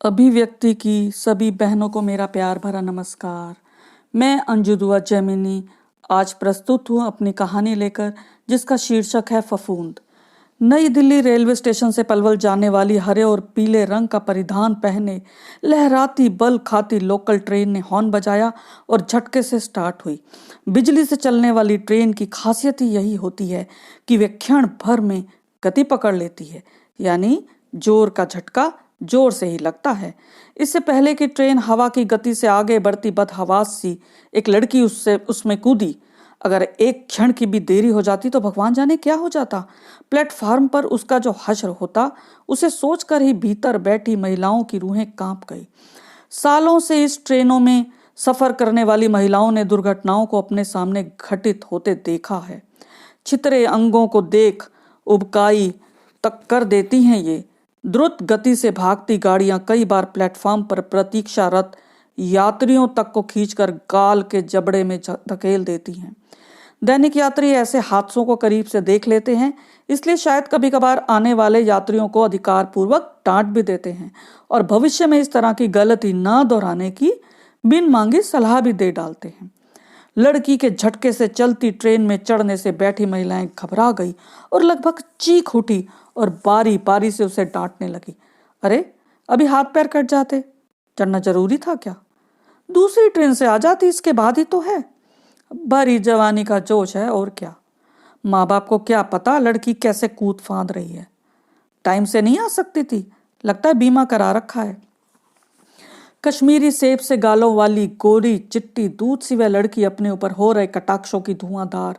अभिव्यक्ति की सभी बहनों को मेरा प्यार भरा नमस्कार। मैं अंजू दुआ जैमिनी आज प्रस्तुत हूँ अपनी कहानी लेकर, जिसका शीर्षक है फफूंद। नई दिल्ली रेलवे स्टेशन से पलवल जाने वाली हरे और पीले रंग का परिधान पहने लहराती बल खाती लोकल ट्रेन ने हॉर्न बजाया और झटके से स्टार्ट हुई। बिजली से चलने वाली ट्रेन की खासियत ही यही होती है कि वे क्षण भर में गति पकड़ लेती है, यानी जोर का झटका जोर से ही लगता है। इससे पहले कि ट्रेन हवा की गति से आगे बढ़ती बदहवास सी एक लड़की उसमें कूदी। अगर एक क्षण की भी देरी हो जाती तो भगवान जाने क्या हो जाता। प्लेटफार्म पर उसका जो हश्र होता, उसे सोचकर ही भीतर बैठी महिलाओं की रूहें कांप गई। सालों से इस ट्रेनों में सफर करने वाली महिलाओं ने दुर्घटनाओं को अपने सामने घटित होते देखा है। छितरे अंगों को देख उबकाई तक कर देती हैं ये। द्रुत गति से भागती गाड़ियां कई बार प्लेटफार्म पर प्रतीक्षारत यात्रियों तक को खींचकर गाल के जबड़े में धकेल देती हैं। दैनिक यात्री ऐसे हादसों को करीब से देख लेते हैं, इसलिए शायद कभी कभार आने वाले यात्रियों को अधिकार पूर्वक डांट भी देते हैं और भविष्य में इस तरह की गलती न दोहराने की बिन मांगी सलाह भी दे डालते हैं। लड़की के झटके से चलती ट्रेन में चढ़ने से बैठी महिलाएं घबरा गई और लगभग चीख उठी और बारी बारी से उसे डांटने लगी। अरे, अभी हाथ पैर कट जाते, चढ़ना जरूरी था क्या? दूसरी ट्रेन से आ जाती, इसके बाद ही तो है। भरी जवानी का जोश है और क्या। माँ बाप को क्या पता लड़की कैसे कूद फांद रही है। टाइम से नहीं आ सकती थी, लगता है बीमा करा रखा है। कश्मीरी सेब से गालों वाली गोरी चिट्टी दूध सी वह लड़की अपने ऊपर हो रहे कटाक्षों की धुआंधार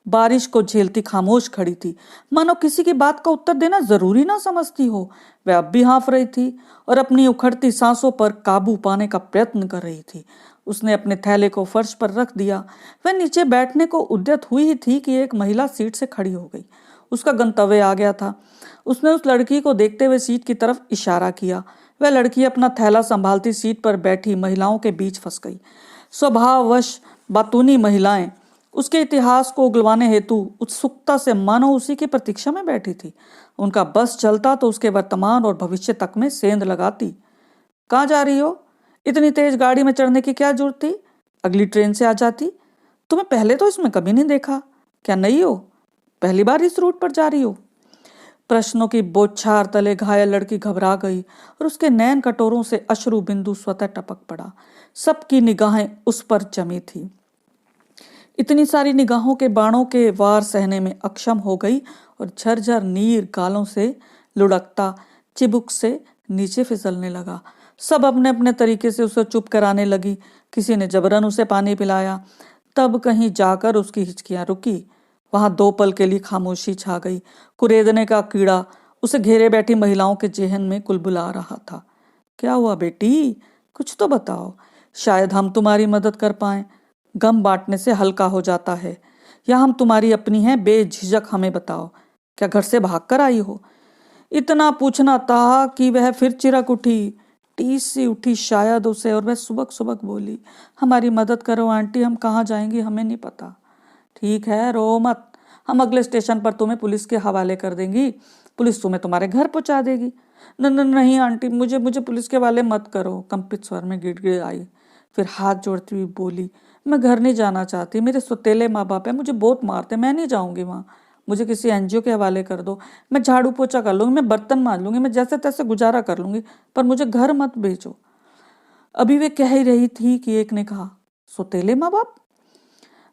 बारिश को झेलती खामोश खड़ी थी, मानो किसी की बात का उत्तर देना जरूरी ना समझती हो। वह अब भी हाँफ रही थी और अपनी उखड़ती सांसों पर काबू पाने का प्रयत्न कर रही थी। उसने अपने थैले को फर्श पर रख दिया। वह नीचे बैठने को उद्यत हुई ही थी कि एक महिला सीट से खड़ी हो गई। उसका गंतव्य आ गया था। उसने उस लड़की को देखते हुए सीट की तरफ इशारा किया। वह लड़की अपना थैला संभालती सीट पर बैठी महिलाओं के बीच फंस गई। स्वभाववश बातूनी महिलाएं उसके इतिहास को उगलवाने हेतु उत्सुकता से मानो उसी की प्रतीक्षा में बैठी थी। उनका बस चलता तो उसके वर्तमान और भविष्य तक में सेंध लगाती। कहाँ जा रही हो? इतनी तेज गाड़ी में चढ़ने की क्या जरूरत थी? अगली ट्रेन से आ जाती। तुम्हें पहले तो इसमें कभी नहीं देखा। क्या नई हो? पहली बार इस रूट पर जा रही हो? प्रश्नों की बौछार तले घायल लड़की घबरा गई और उसके नैन कटोरों से अश्रु बिंदु स्वतः टपक पड़ा। सबकी निगाहें उस पर जमी थी। इतनी सारी निगाहों के बाणों के वार सहने में अक्षम हो गई और झरझर नीर गालों से लुढ़कता चिबुक से नीचे फिसलने लगा। सब अपने अपने तरीके से उसे चुप कराने लगी। किसी ने जबरन उसे पानी पिलाया। तब कहीं जाकर उसकी हिचकियां रुकी। वहां दो पल के लिए खामोशी छा गई। कुरेदने का कीड़ा उसे घेरे बैठी महिलाओं के जेहन में कुलबुला रहा था। क्या हुआ बेटी? कुछ तो बताओ, शायद हम तुम्हारी मदद कर पाएं। गम बांटने से हल्का हो जाता है। या हम तुम्हारी अपनी हैं, बेझिझक हमें बताओ। क्या घर से भाग कर आई हो? इतना पूछना था कि वह फिर चिरक उठी। टीस सी उठी शायद उसे, और वह सुबक सुबक बोली, हमारी मदद करो आंटी, हम कहाँ जाएंगी हमें नहीं पता। ठीक है, रो मत, हम अगले स्टेशन पर तुम्हें पुलिस के हवाले कर देंगी। पुलिस तुम्हें तुम्हारे घर पहुंचा देगी। नहीं आंटी, मुझे मुझे पुलिस के हवाले मत करो, कंपित स्वर में गिड़गिड़ाई। फिर हाथ जोड़ती हुई बोली, मैं घर नहीं जाना चाहती, मेरे सौतेले माँ बाप है, मुझे बहुत मारते, मैं नहीं जाऊंगी वहाँ। मुझे किसी एनजीओ के हवाले कर दो। मैं झाड़ू पोछा कर लूंगी, मैं बर्तन मांज लूंगी, मैं जैसे तैसे गुजारा कर लूंगी, पर मुझे घर मत भेजो। अभी वे कह ही रही थी कि एक ने कहा, सौतेले माँ बाप?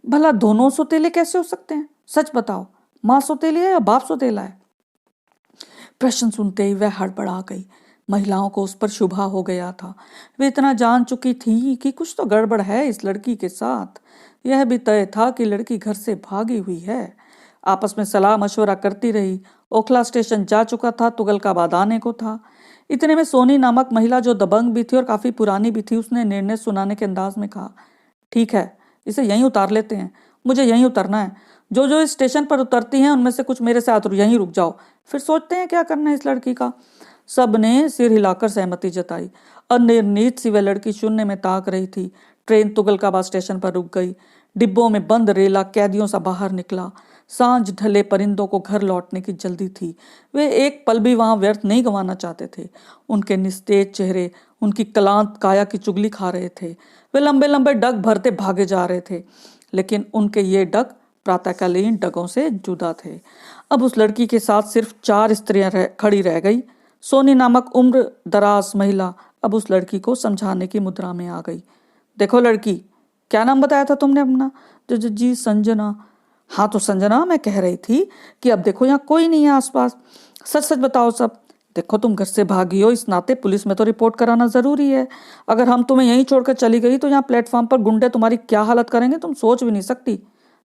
भला दोनों सौतेले कैसे हो सकते हैं? सच बताओ, माँ सौतेली है या बाप सौतेला है? प्रश्न सुनते ही वह हड़बड़ा गई। महिलाओं को उस पर शुभा हो गया था। वे इतना जान चुकी थी कि कुछ तो गड़बड़ है इस लड़की के साथ। यह भी तय था कि लड़की घर से भागी हुई है। आपस में सलाह मशवरा करती रही। ओखला स्टेशन जा चुका था, तुगलकाबाद आने को था। इतने में सोनी नामक महिला, जो दबंग भी थी और काफी पुरानी भी थी, उसने निर्णय सुनाने के अंदाज में कहा, ठीक है, इसे यहीं उतार लेते हैं। मुझे यहीं उतरना है। जो जो इस स्टेशन पर उतरती हैं उनमें से कुछ मेरे साथ यहीं रुक जाओ, फिर सोचते हैं क्या करना है इस लड़की का। सब ने सिर हिलाकर सहमति जताई। अनिर्णित सी वह लड़की शून्य में ताक रही थी। ट्रेन तुगलकाबाद स्टेशन पर रुक गई। डिब्बों में बंद रेला कैदियों सा बाहर निकला। सांझ ढले परिंदों को घर लौटने की जल्दी थी। वे एक पल भी वहां व्यर्थ नहीं गंवाना चाहते थे। उनके निस्तेज चेहरे उनकी क्लांत काया की चुगली खा रहे थे। वे लंबे लंबे डग भरते भागे जा रहे थे, लेकिन उनके ये डग प्रातःकालीन डगों से जुदा थे। अब उस लड़की के साथ सिर्फ 4 स्त्रियां खड़ी रह गई। सोनी नामक उम्र दराज महिला अब उस लड़की को समझाने की मुद्रा में आ गई। देखो लड़की, क्या नाम बताया था तुमने अपना? जी संजना। हाँ तो संजना, मैं कह रही थी कि अब देखो यहाँ कोई नहीं है आसपास। सच सच बताओ सब। देखो तुम घर से भागी हो, इस नाते पुलिस में तो रिपोर्ट कराना जरूरी है। अगर हम तुम्हें यहीं छोड़कर चली गई तो यहाँ प्लेटफॉर्म पर गुंडे तुम्हारी क्या हालत करेंगे तुम सोच भी नहीं सकती।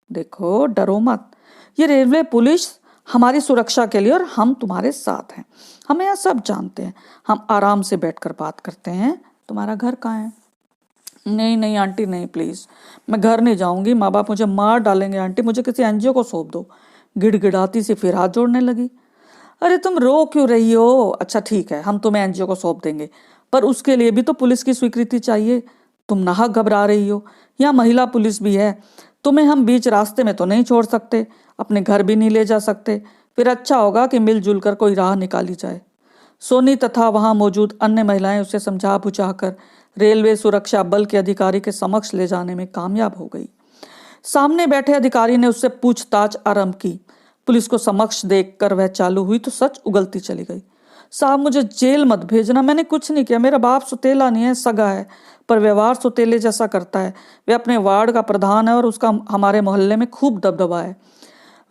देखो डरो मत, ये रेलवे पुलिस हमारी सुरक्षा के लिए और हम तुम्हारे साथ हैं। हमें यहाँ सब जानते हैं। हम आराम से बैठकर बात करते हैं। तुम्हारा घर कहाँ है? नहीं नहीं आंटी नहीं, प्लीज मैं घर नहीं जाऊंगी। माँ बाप मुझे मार डालेंगे आंटी, मुझे किसी एनजीओ को सौंप दो। गिड़गिड़ाती सी फिर हाथ जोड़ने लगी। अरे तुम रो क्यों रही हो? अच्छा ठीक है, हम तुम्हें एनजीओ को सौंप देंगे, पर उसके लिए भी तो पुलिस की स्वीकृति चाहिए। तुम नाहक घबरा रही हो। यहाँ महिला पुलिस भी है। तुम्हें हम बीच रास्ते में तो नहीं छोड़ सकते, अपने घर भी नहीं ले जा सकते। फिर अच्छा होगा कि मिलजुल कर कोई राह निकाली जाए। सोनी तथा वहां मौजूद अन्य महिलाएं उसे समझा बुझाकर रेलवे सुरक्षा बल के अधिकारी के समक्ष ले जाने में कामयाब हो गई। सामने बैठे अधिकारी ने उससे पूछताछ आरंभ की। पुलिस को समक्ष देखकर वह चालू हुई तो सच उगलती चली गई। साहब मुझे जेल मत भेजना, मैंने कुछ नहीं किया। मेरा बाप सुतेला नहीं है, सगा है, पर व्यवहार सुतेले जैसा करता है। वह अपने वार्ड का प्रधान है और उसका हमारे मोहल्ले में खूब दबदबा है।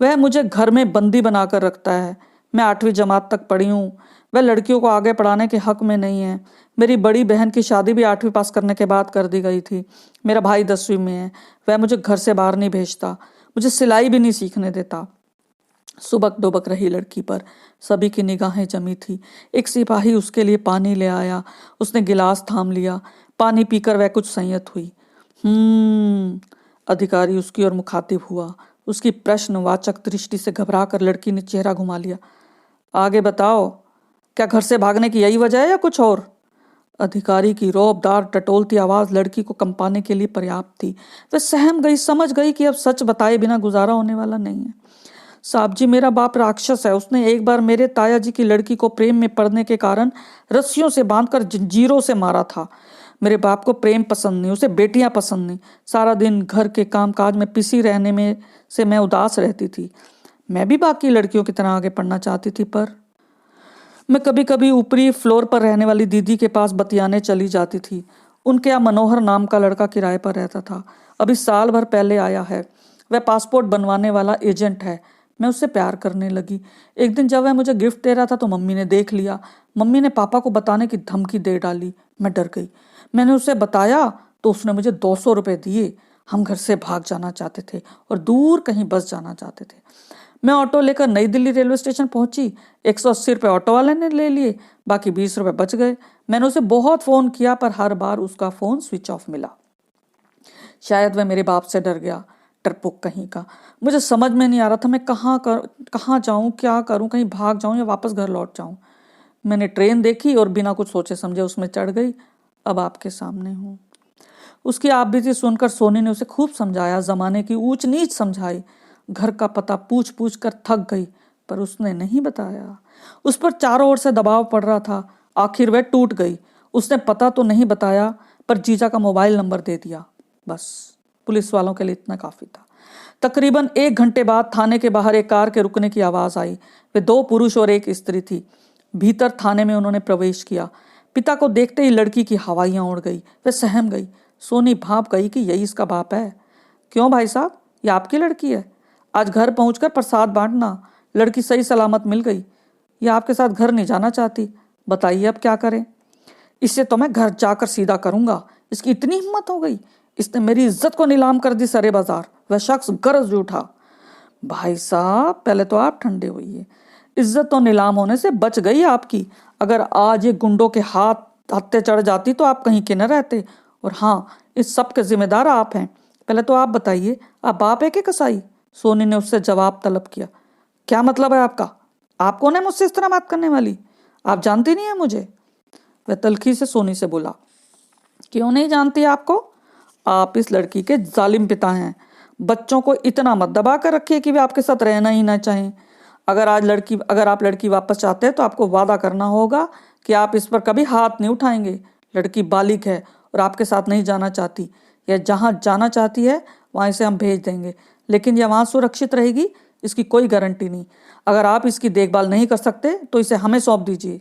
वह मुझे घर में बंदी बनाकर रखता है। मैं 8वीं जमात तक पढ़ी हूँ। वह लड़कियों को आगे पढ़ाने के हक में नहीं है। मेरी बड़ी बहन की शादी भी 8वीं पास करने के बाद कर दी गई थी। मेरा भाई 10वीं में है। वह मुझे घर से बाहर नहीं भेजता, मुझे सिलाई भी नहीं सीखने देता। सुबक डुबक रही लड़की पर सभी की निगाहें जमी थी। एक सिपाही उसके लिए पानी ले आया। उसने गिलास थाम लिया। पानी पीकर वह कुछ संयत हुई। अधिकारी उसकी ओर मुखातिब हुआ। उसकी प्रश्नवाचक दृष्टि से घबराकर लड़की ने चेहरा घुमा लिया। आगे बताओ, क्या घर से भागने की यही वजह है या कुछ और? अधिकारी की रौबदार टटोलती आवाज लड़की को कंपाने के लिए पर्याप्त थी। वह सहम गई, समझ गई कि अब सच बताए बिना गुजारा होने वाला नहीं है। साहब जी, मेरा बाप राक्षस है। उसने एक बार मेरे ताया जी की लड़की को प्रेम में पड़ने के कारण रस्सियों से बांधकर जंजीरों से मारा था। मेरे बाप को प्रेम पसंद नहीं, उसे बेटियां पसंद नहीं। सारा दिन घर के कामकाज में पिसी रहने में से मैं उदास रहती थी। मैं भी बाकी लड़कियों की तरह आगे पढ़ना चाहती थी, पर मैं कभी कभी ऊपरी फ्लोर पर रहने वाली दीदी के पास बतियाने चली जाती थी। उनके यहाँ मनोहर नाम का लड़का किराए पर रहता था। अभी साल भर पहले आया है। वह पासपोर्ट बनवाने वाला एजेंट है। मैं उससे प्यार करने लगी। एक दिन जब वह मुझे गिफ्ट दे रहा था तो मम्मी ने देख लिया। मम्मी ने पापा को बताने की धमकी दे डाली। मैं डर गई। मैंने उसे बताया तो उसने मुझे 200 रुपये दिए। हम घर से भाग जाना चाहते थे और दूर कहीं बस जाना चाहते थे। मैं ऑटो लेकर नई दिल्ली रेलवे स्टेशन पहुंची। 180 रुपये ऑटो वाले ने ले लिए, बाकी 20 रुपये बच गए। मैंने उसे बहुत फोन किया पर हर बार उसका फोन स्विच ऑफ मिला। शायद वह मेरे बाप से डर गया, डरपोक कहीं का। मुझे समझ में नहीं आ रहा था मैं कहाँ जाऊं, क्या करूं, कहीं भाग जाऊं या वापस घर लौट जाऊं। मैंने ट्रेन देखी और बिना कुछ सोचे समझे उसमें चढ़ गई। अब आपके सामने हूं। उसकी आपबीती सुनकर सोनी ने उसे खूब समझाया, जमाने की ऊंच नीच समझाई। घर का पता पूछ पूछ कर थक गई, पर उसने नहीं बताया। उस पर चारों ओर से दबाव पड़ रहा था। आखिर वह टूट गई। उसने पता तो नहीं बताया, पर जीजा का मोबाइल नंबर दे दिया। बस पुलिस वालों के लिए इतना काफी था। तकरीबन 1 घंटे बाद थाने के बाहर एक कार के रुकने की आवाज आई। वे 2 पुरुष और एक स्त्री थी। भीतर थाने में उन्होंने प्रवेश किया। पिता को देखते ही लड़की की हवाइयां उड़ गई। वह सहम गई। सोनी भाप गई कि यही इसका बाप है। क्यों भाई साहब, ये आपकी लड़की है? आज घर पहुंचकर प्रसाद बांटना। लड़की सही सलामत मिल गई। ये आपके साथ घर नहीं जाना चाहती। बताइए अब क्या करें? इससे तो मैं घर जाकर सीधा करूंगा। इसकी इतनी हिम्मत हो गई, इसने मेरी इज्जत को नीलाम कर दी सरे बाजार। वह शख्स गरज उठा। भाई साहब, पहले तो आप ठंडे होइए। इज्जत तो नीलाम होने से बच गई आपकी। अगर आज ये गुंडों के हाथ हत्ते चढ़ जाती तो आप कहीं के न रहते। और हाँ, इस सब के जिम्मेदार आप हैं। पहले तो आप बताइए, आप बाप है कि कसाई? सोनी ने उससे जवाब तलब किया। क्या मतलब है आपका? आप कौन है मुझसे इस तरह बात करने वाली? आप जानती नहीं है मुझे? वह तल्खी से सोनी से बोला। क्यों नहीं जानती आपको? आप इस लड़की के जालिम पिता हैं। बच्चों को इतना मत दबा कर रखिए कि वे आपके साथ रहना ही ना चाहें। अगर आप लड़की वापस चाहते हैं तो आपको वादा करना होगा कि आप इस पर कभी हाथ नहीं उठाएंगे। लड़की बालिग है और आपके साथ नहीं जाना चाहती, या जहाँ जाना चाहती है वहाँ इसे हम भेज देंगे, लेकिन यह वहाँ सुरक्षित रहेगी इसकी कोई गारंटी नहीं। अगर आप इसकी देखभाल नहीं कर सकते तो इसे हमें सौंप दीजिए।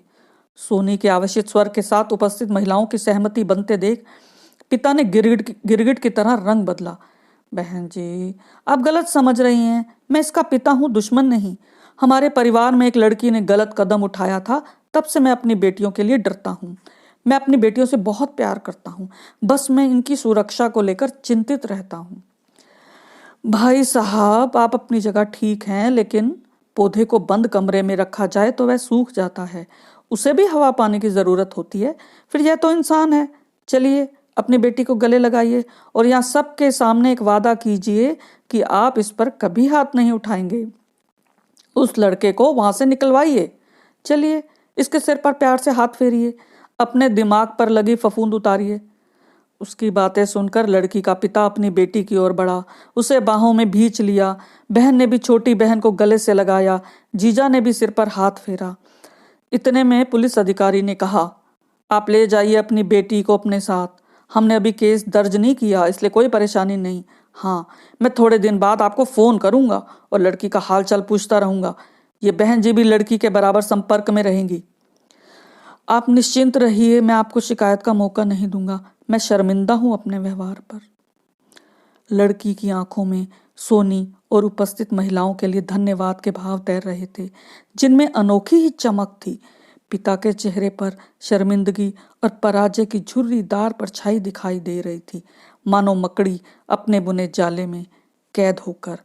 सोनी के आवश्यक स्वर के साथ उपस्थित महिलाओं की सहमति बनते देख पिता ने गिरगिट की तरह रंग बदला। बहन जी, आप गलत समझ रही हैं। मैं इसका पिता हूँ, दुश्मन नहीं। हमारे परिवार में एक लड़की ने गलत कदम उठाया था, तब से मैं अपनी बेटियों के लिए डरता हूँ। मैं अपनी बेटियों से बहुत प्यार करता हूँ, बस मैं इनकी सुरक्षा को लेकर चिंतित रहता हूँ। भाई साहब, आप अपनी जगह ठीक हैं, लेकिन पौधे को बंद कमरे में रखा जाए तो वह सूख जाता है, उसे भी हवा पानी की जरूरत होती है। फिर यह तो इंसान है। चलिए अपनी बेटी को गले लगाइए और यहाँ सबके सामने एक वादा कीजिए कि आप इस पर कभी हाथ नहीं उठाएंगे। उस लड़के को वहां से निकलवाइए। चलिए इसके सिर पर प्यार से हाथ फेरिए, अपने दिमाग पर लगी फफूंद उतारिए। उसकी बातें सुनकर लड़की का पिता अपनी बेटी की ओर बढ़ा, उसे बाहों में भींच लिया। बहन ने भी छोटी बहन को गले से लगाया, जीजा ने भी सिर पर हाथ फेरा। इतने में पुलिस अधिकारी ने कहा, आप ले जाइए अपनी बेटी को अपने साथ। हमने अभी केस दर्ज नहीं किया, इसलिए कोई परेशानी नहीं। हाँ, मैं थोड़े दिन बाद आपको फोन करूंगा और लड़की का हाल चाल पूछता रहूंगा। ये बहन जी भी लड़की के बराबर संपर्क में रहेंगी। आप निश्चिंत रहिए, मैं आपको शिकायत का मौका नहीं दूंगा। मैं शर्मिंदा हूं अपने व्यवहार पर। लड़की की आंखों में सोनी और उपस्थित महिलाओं के लिए धन्यवाद के भाव तैर रहे थे, जिनमें अनोखी ही चमक थी। पिता के चेहरे पर शर्मिंदगी और पराजय की झुर्रीदार परछाई दिखाई दे रही थी, मानो मकड़ी अपने बुने जाले में कैद होकर